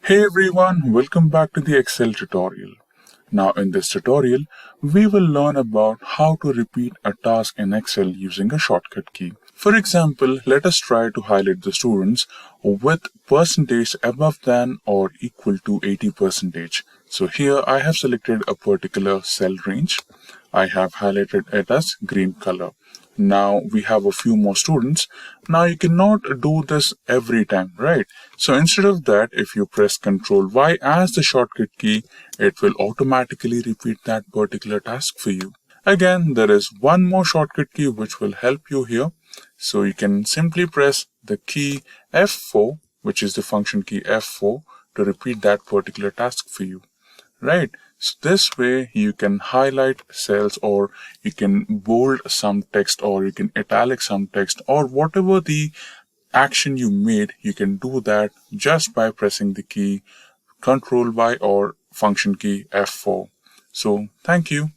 Hey everyone, welcome back to the Excel tutorial. Now in this tutorial, we will learn about how to repeat a task in Excel using a shortcut key. For example, let us try to highlight the students with percentage above than or equal to 80%. So here I have selected a particular cell range. I have highlighted it as green color. Now we have a few more students. Now you cannot do this every time, right? So instead of that, if you press Ctrl Y as the shortcut key, it will automatically repeat that particular task for you. Again, there is one more shortcut key which will help you here. So you can simply press the key F4, which is the function key F4, to repeat that particular task for you. Right? So this way you can highlight cells, or you can bold some text, or you can italic some text, or whatever the action you made, you can do that just by pressing the key Ctrl Y or function key F4. So thank you.